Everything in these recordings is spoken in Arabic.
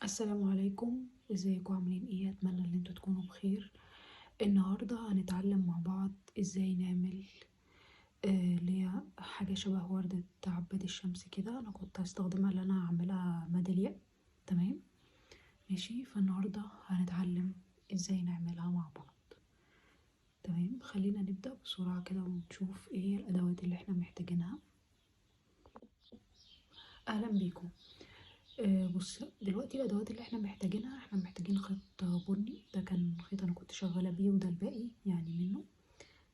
السلام عليكم، ازيكم عاملين ايه؟ اتمنى ان انتوا تكونوا بخير. النهارده هنتعلم مع بعض ازاي نعمل اللي هي حاجه شبه وردة عباد الشمس كده. انا كنت هستخدمها ان انا اعملها ميدالية. تمام، ماشي. فالنهارده هنتعلم ازاي نعملها مع بعض. تمام، خلينا نبدأ بسرعة كده ونشوف ايه هي الادوات اللي احنا محتاجينها. اهلا بيكم. بص دلوقتي الادوات اللي احنا محتاجينها، احنا محتاجين خيط بني. ده كان خيط انا كنت شغاله بيه وده الباقي يعني منه.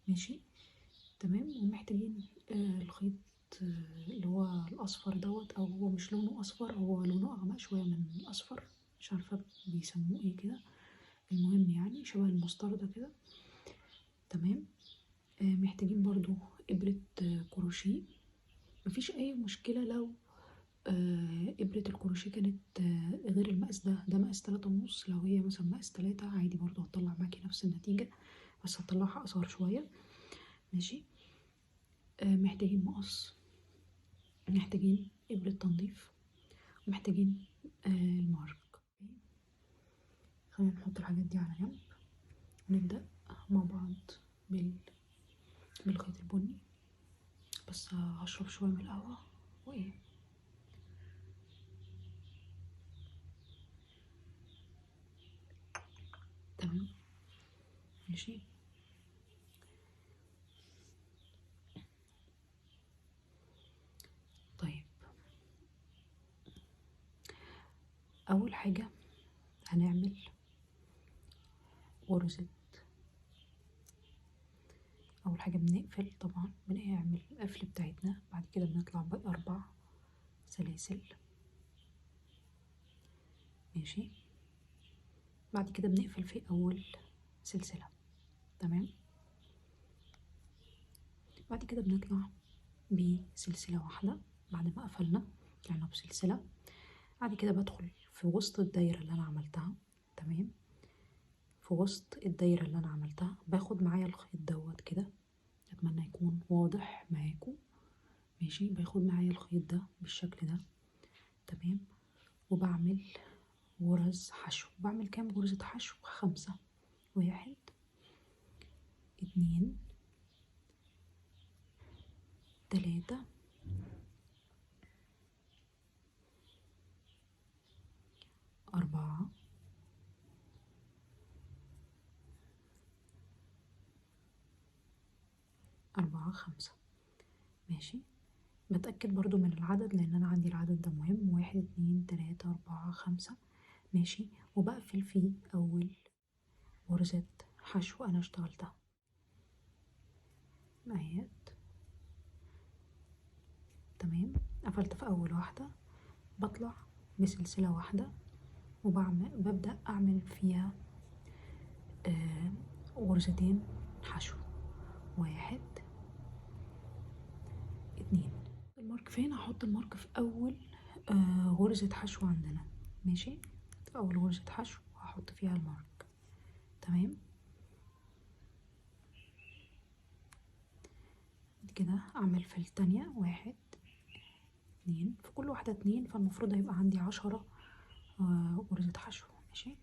ماشي، تمام. ومحتاجين الخيط اللي هو الاصفر دوت، او هو مش لونه اصفر، هو لونه اغمق شويه من الاصفر، مش عارفه بيسموه ايه كده. المهم يعني شبه المستردة كده. تمام. محتاجين برضو ابره كروشيه. مفيش اي مشكله لو إبرة الكروشيه كانت غير المقاس ده مقاس 3.5. لو هي مثلا مقاس 3 عادي برضه هتطلع معاكي نفس النتيجة، بس هتطلعها قصير شوية. ماشي. محتاجين مقص، محتاجين إبرة تنظيف، ومحتاجين المارك. خلينا نحط الحاجات دي على جنب ونبدأ مع بعض بال... بالخيط البني. بس هشرب شوية من القهوة وإيه. تمام، ماشي. طيب، أول حاجة هنعمل غرزة. اول حاجه بنقفل، طبعا بنعمل القفل بتاعتنا، بعد كده بنطلع باربع سلاسل. ماشي، بعد كده بنقفل في اول سلسله. تمام، بعد كده بنطلع بسلسله واحده. بعد ما قفلنا طلعنا بسلسله، بعد كده بدخل في وسط الدايره اللي انا عملتها. تمام، في وسط الدايره اللي انا عملتها باخد معايا الخيط دوت كده. اتمنى يكون واضح معاكم. ماشي، باخد معايا الخيط ده بالشكل ده. تمام، وبعمل غرز حشو. بعمل كام غرزة حشو؟ 5. 1 2 3 4 4 5. ماشي، بتأكد برضو من العدد لأن أنا عندي العدد ده مهم. 1 2 3 4 5. ماشي، وبقفل في أول غرزة حشو أنا اشتغلتها اهيت. تمام، قفلت في أول واحدة، بطلع بسلسلة واحدة ببدأ أعمل فيها غرزتين حشو. 1 2. المارك فين؟ هحط المارك في اول غرزة حشو عندنا. ماشي، في اول غرزة حشو هحط فيها المارك. تمام، بعد كده اعمل في التانية 1 2. في كل واحدة 2، فالمفروض هيبقى عندي 10 غرزة حشو. ماشي،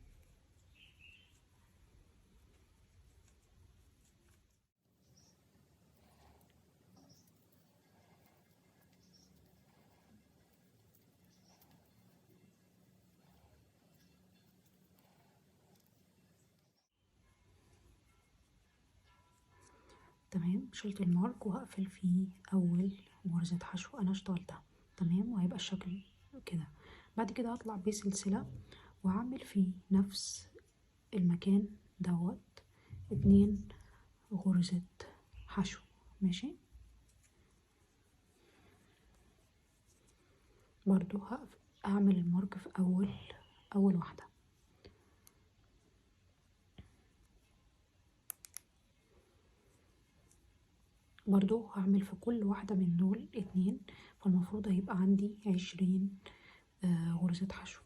تمام. شلت المارك وهقفل فيه اول غرزة حشو انا اشتغلتها. تمام، وهيبقى الشكل كده. بعد كده هطلع بسلسلة وهعمل في نفس المكان دوت 2 غرزة حشو. ماشي، برضو هعمل المارك في اول واحدة. برضو هعمل في كل واحدة من دول 2، فالمفروض هيبقى عندي 20 غرزة حشو.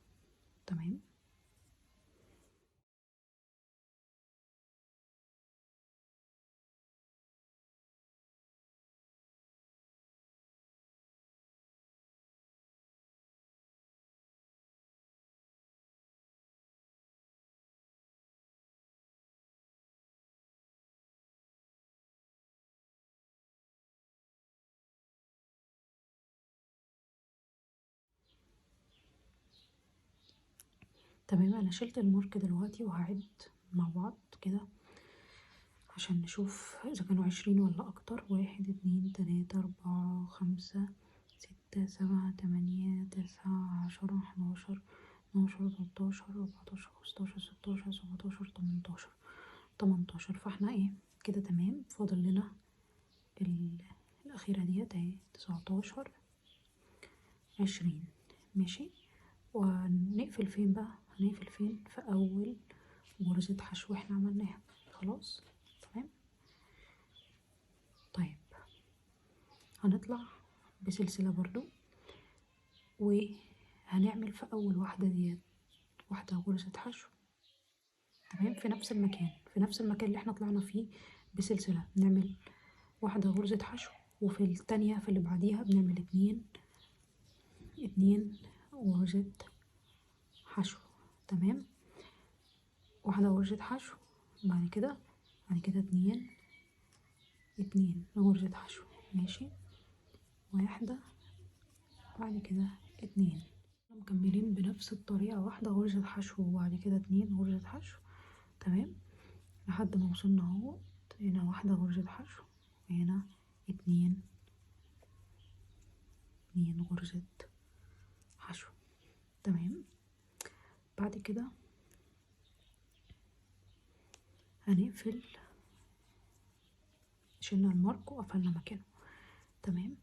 تمام. تمام. انا شلت المارك دلوقتي وهعد مع بعض كده عشان نشوف اذا كانوا 20 ولا اكتر. 1 2 3 4 5 6 7 8 9 10 11 12 13 14 15 16 17 18. فاحنا ايه كده تمام. فاضل لنا الأخيرة ديت اهي 19 20. ماشي. وهنقفل فين بقى؟ هنقفل فين؟ في أول غرزة حشو احنا عملناها. خلاص تمام. طيب هنطلع بسلسلة برضو، وهنعمل في أول واحدة ديت واحدة غرزة حشو. تمام. في نفس المكان، في نفس المكان اللي احنا طلعنا فيه بسلسلة نعمل واحدة غرزة حشو، وفي التانية في اللي بعديها بنعمل اتنين غرزة حشو. تمام. واحدة غرزة حشو، بعد كده اتنين غرزة حشو. ماشي. واحدة، بعد كده اتنين. مكملين بنفس الطريقة، واحدة غرزة حشو وبعد كده اتنين غرزة حشو. تمام. لحد ما وصلنا اهو. هنا واحدة غرزة حشو، وهنا اتنين غرزة حشو. تمام. بعد كده هنقفل، شلنا المارك وقفلنا مكانه. تمام.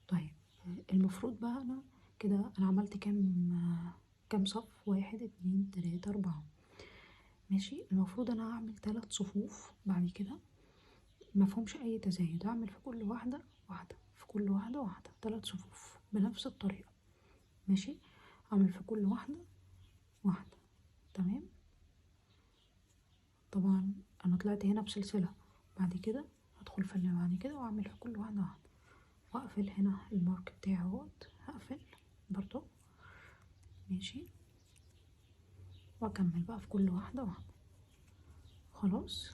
طيب المفروض بقى انا كده انا عملت كام صف؟ 1 2 3 4. ماشي. المفروض انا هعمل 3 صفوف بعد كده مفهومش اي تزايد. هعمل في كل واحدة واحدة، في كل واحدة واحدة، 3 صفوف بنفس الطريقة. ماشي. هعمل في كل واحدة واحدة. تمام. طبعا انا طلعت هنا بسلسلة، بعد كده هدخل في اللي بعد كده واعمل في كل واحدة واحدة، واقفل هنا المارك بتاعي اهوت. هقفل برضو. ماشي. واكمل بقى في كل واحدة واحدة. خلاص.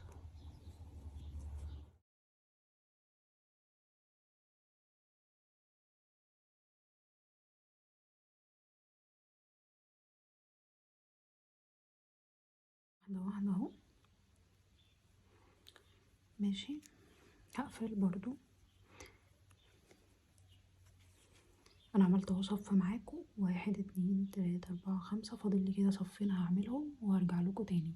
واحدة واحدة اهو. ماشي. هقفل برضو. انا عملت اهو صف معاكم، 1 2 3 4 5. فاضل لي كده صفين هعملهم وهرجع لكم تاني.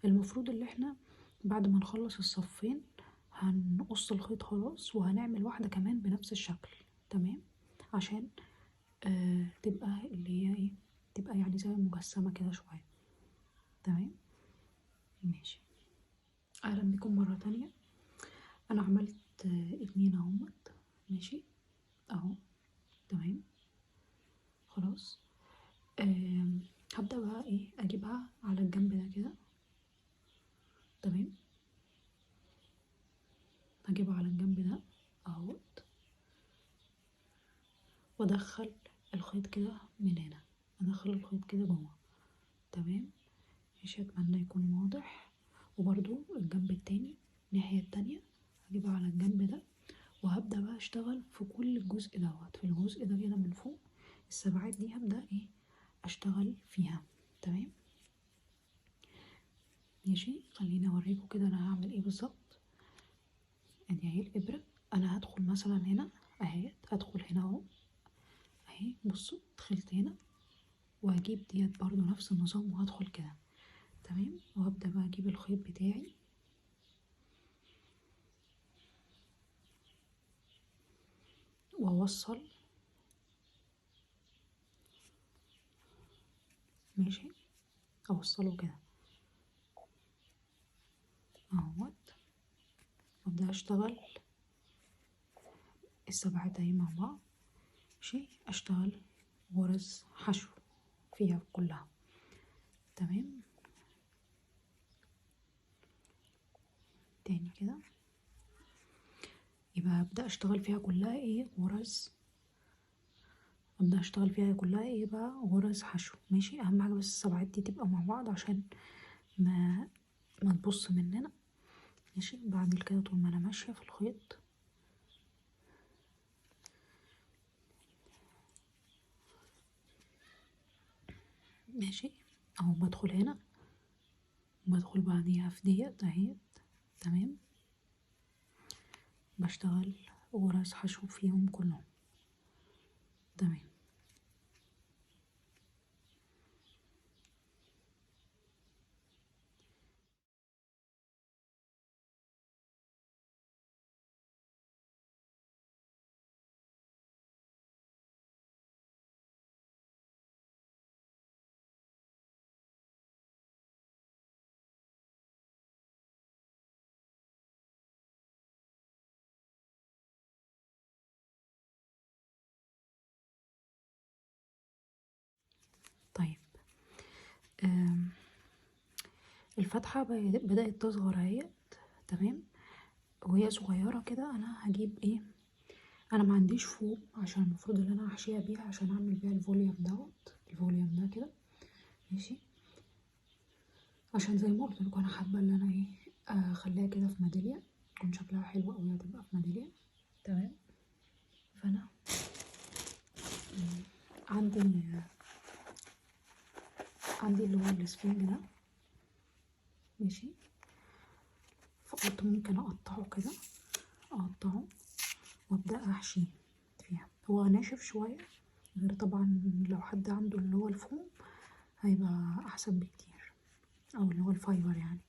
المفروض اللي احنا بعد ما نخلص الصفين هنقص الخيط خلاص، وهنعمل واحدة كمان بنفس الشكل. تمام. عشان تبقى اللي هي ايه، تبقى يعني زي مجسمة كده شوية. تمام. ماشي. اهلا بكم مرة تانية. انا عملت 2 اهمت. ماشي اهو. تمام. خلاص. هبدأ بقى ايه اجيبها على الجنب ده كده. تمام. هجيبها على الجنب ده اهوت، وادخل الخيط كده من هنا، ادخل الخيط كده جوه. تمام. مش اتمنى يكون واضح. وبرضو الجنب التاني، الناحية التانية هجيبها على الجنب ده، وهبدأ بقى اشتغل في كل الجزء دوت، في الجزء ده كده من فوق. السبعات دي هبدأ ايه اشتغل فيها. تمام. ماشي. خليني اوريكم كده انا هعمل ايه بالظبط. ادي اهي الابرة. انا هدخل مثلا هنا اهي، هدخل هنا اهو اهي. بصوا دخلت هنا، وهجيب ديت برضو نفس النظام وهدخل كده. تمام. وهبدأ بقى اجيب الخيط بتاعي واوصل. ماشي. اوصله كده اهوت، وابدأ اشتغل السبعات اهي مع بعض. ماشي. اشتغل غرز حشو فيها كلها. تمام. تاني كده. يبقى ابدأ اشتغل فيها كلها ايه غرز، ابدأ اشتغل فيها كلها ايه بقى غرز حشو. ماشي. اهم حاجة بس السبعات دي تبقى مع بعض عشان ما تبص مننا. ماشي. بعمل كده طول ما انا ماشية في الخيط. ماشي. اهو بدخل هنا، بدخل بعديها في ديت اهي. تمام. بشتغل غرز حشو فيهم كلهم. تمام. طيب آم، الفتحة بدأت تصغر اهي. تمام. وهي صغيرة كده انا هجيب ايه، انا ما عنديش فوم عشان المفروض ان انا احشيها بيها عشان اعمل بيها الفوليوم دوت، الفوليوم ده كده. ماشي. عشان زي ما قلت لكم انا حابه ان انا ايه، اخليها كده في ميداليه، تكون شكلها حلو قوي، هتبقى في ميداليه. تمام. فانا عندي عندي اللي هو السفنج ده. ماشي. فقلت ممكن اقطعه كده، اقطعه وابدا احشي فيها. هو ناشف شويه، غير طبعا لو حد عنده اللي هو الفوم هيبقى احسن بكتير، او اللي هو الفايبر يعني.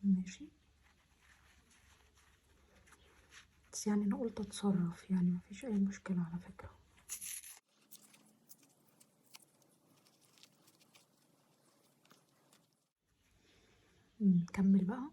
ماشي. بس يعني انا قلت اتصرف، يعني مفيش اي مشكله على فكره. نكمل بقى.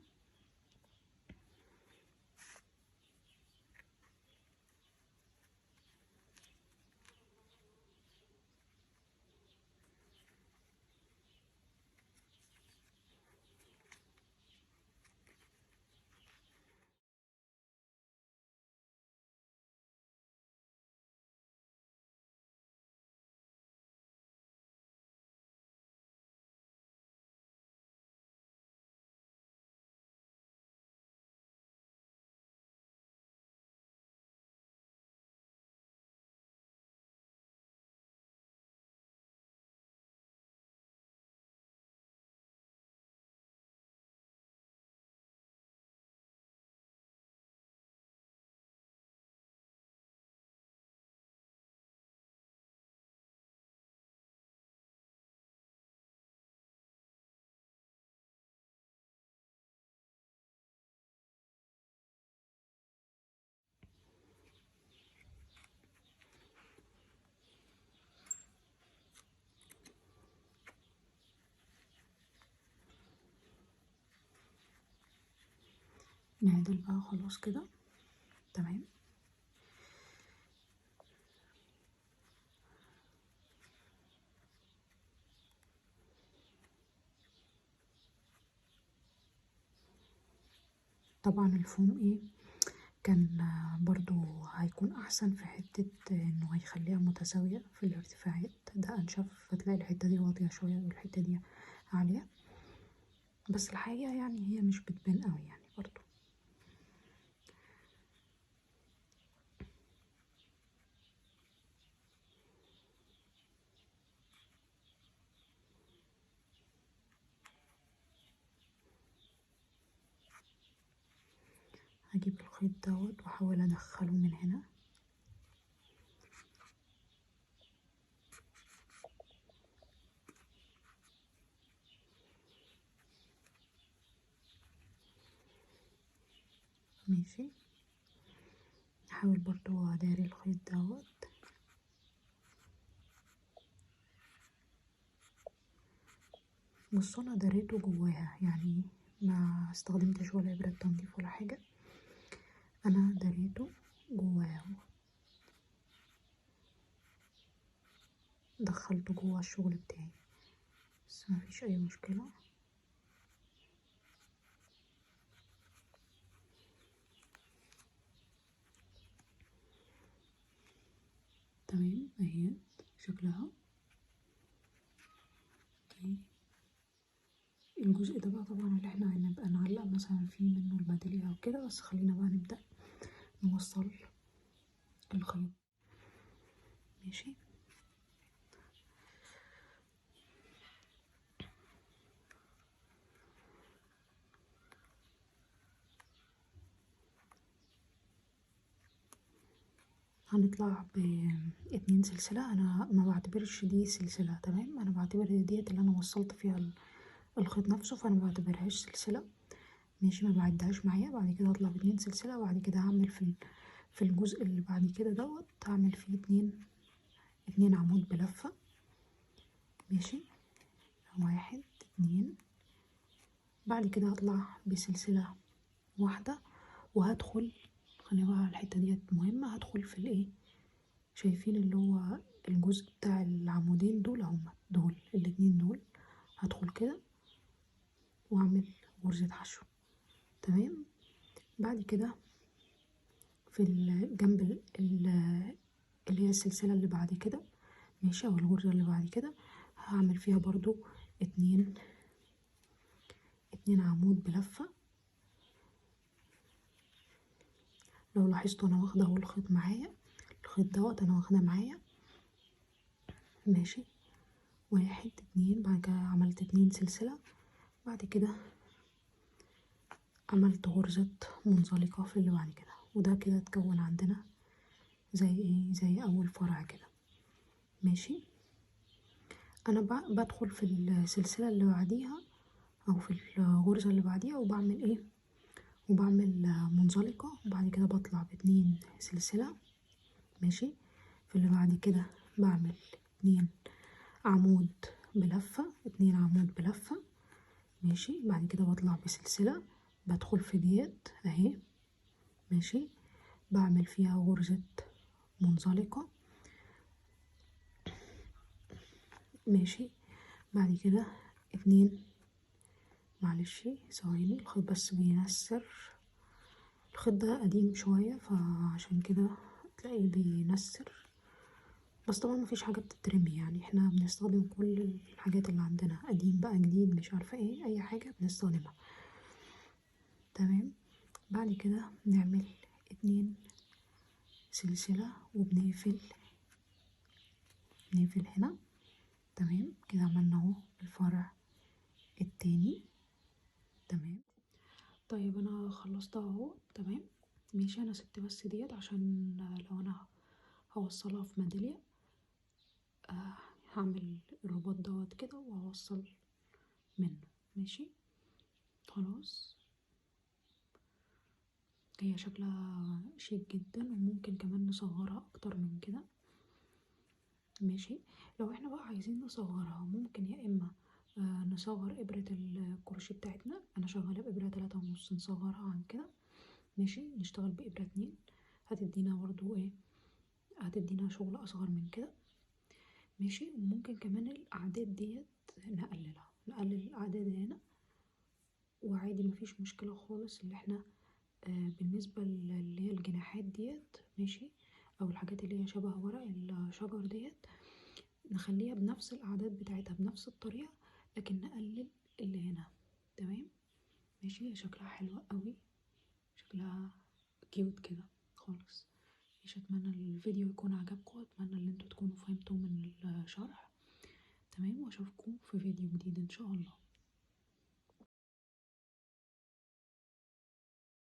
نعدل بقى خلاص كده. تمام. طبعا الفوم ايه كان برضو هيكون احسن في حتة انه هيخليها متساوية في الارتفاعات. ده انشف، فتلاقي الحتة دي واطية شوية والحتة دي عالية، بس الحقيقة يعني هي مش بتبان قوي يعني برضو. هجيب الخيط دوت واحاول ادخله من هنا. ماشي. احاول برضو اداري الخيط دوت. بصوا انا داريته جواها، يعني ما استخدمتش ولا ابرة تنظيف ولا حاجة، انا داريته جواها، دخلته جوا الشغل بتاعي، بس ما فيش اي مشكلة. تمام اهي شكلها. اوكي. الجزء ده بقى طبعا اللي احنا هنبقى نعلق مثلا فيه منه البديل او كده، بس خلينا بقى نبدأ نوصل الخيط. ماشي. هنطلع ب2 سلسلة. انا ما بعتبرش دي سلسلة، تمام، انا بعتبر ديت اللي انا وصلت فيها الخيط نفسه، فانا ما بعتبرهاش سلسلة. ماشي، ما بعدهاش معايا. بعد كده هطلع ب2 سلسلة، وبعد كده هعمل في الجزء اللي بعد كده دوت هعمل فيه اتنين عمود بلفة. ماشي، 1 2. بعد كده هطلع بسلسلة واحدة وهدخل، خلي بقى الحتة ديت مهمة، هدخل في الايه، شايفين اللي هو الجزء بتاع العمودين دول، هما دول الاتنين دول، هدخل كده واعمل غرزة حشو. تمام. بعد كده في الجنب اللي هي السلسلة اللي بعد كده، ماشي، او الغرزة اللي بعد كده هعمل فيها برضو اتنين عمود بلفة. لو لاحظتوا انا واخدة اهو الخيط معايا، الخيط دوت انا واخدة معايا. ماشي، 1 2. بعد كده عملت 2 سلسلة، بعد كده عملت غرزة منزلقة في اللي بعد كده، وده كده اتكون عندنا زي ايه، زي اول فرع كده. ماشي، انا بدخل في السلسلة اللي بعديها او في الغرزة اللي بعديها وبعمل ايه، وبعمل منزلقة، وبعد كده بطلع ب2 سلسلة. ماشي، في اللي بعد كده بعمل 2 عمود بلفة، 2 عمود بلفة. ماشي، بعد كده بطلع بسلسلة، بدخل في ديت اهي. ماشي، بعمل فيها غرزة منزلقة. ماشي، بعد كده 2. معلش ثواني، الخيط بس بينسر، الخيط ده قديم شوية فعشان كده تلاقيه بينسر، بس طبعا مفيش حاجة بتترمي، يعني احنا بنستخدم كل الحاجات اللي عندنا، قديم بقى جديد مش عارفة ايه، اي حاجة بنستخدمها. تمام. بعد كده نعمل 2 سلسلة وبنقفل هنا. تمام، كده عملنا اهو الفرع التاني. تمام. طيب انا خلصتها اهو. تمام. ماشي، انا سبت بس ديت عشان لو انا هوصلها في ميدالية، آه هعمل الرباط دوت كده وهوصل منه. ماشي، خلاص. هي شكلها شيك جدا، وممكن كمان نصغرها اكتر من كده. ماشي، لو احنا بقى عايزين نصغرها ممكن يا اما نصغر ابرة الكروشيه بتاعتنا، انا شغالة بابرة 3.5، نصغرها عن كده. ماشي، نشتغل بابرة 2 هتدينا برضو ايه، هتدينا شغل اصغر من كده. ماشي، وممكن كمان الاعداد ديت نقللها، نقلل الاعداد هنا وعادي مفيش مشكلة خالص. اللي احنا بالنسبة اللي هي الجناحات ديت، ماشي، او الحاجات اللي هي شبه ورق الشجر ديت، نخليها بنفس الاعداد بتاعتها بنفس الطريقة، لكن نقلل اللي هنا. تمام. ماشي، هي شكلها حلو قوي، شكلها كيوت كده خالص. مش اتمنى الفيديو يكون عجبكم، اتمنى ان انتوا تكونوا فهمتوا من الشرح. تمام، واشوفكم في فيديو جديد ان شاء الله.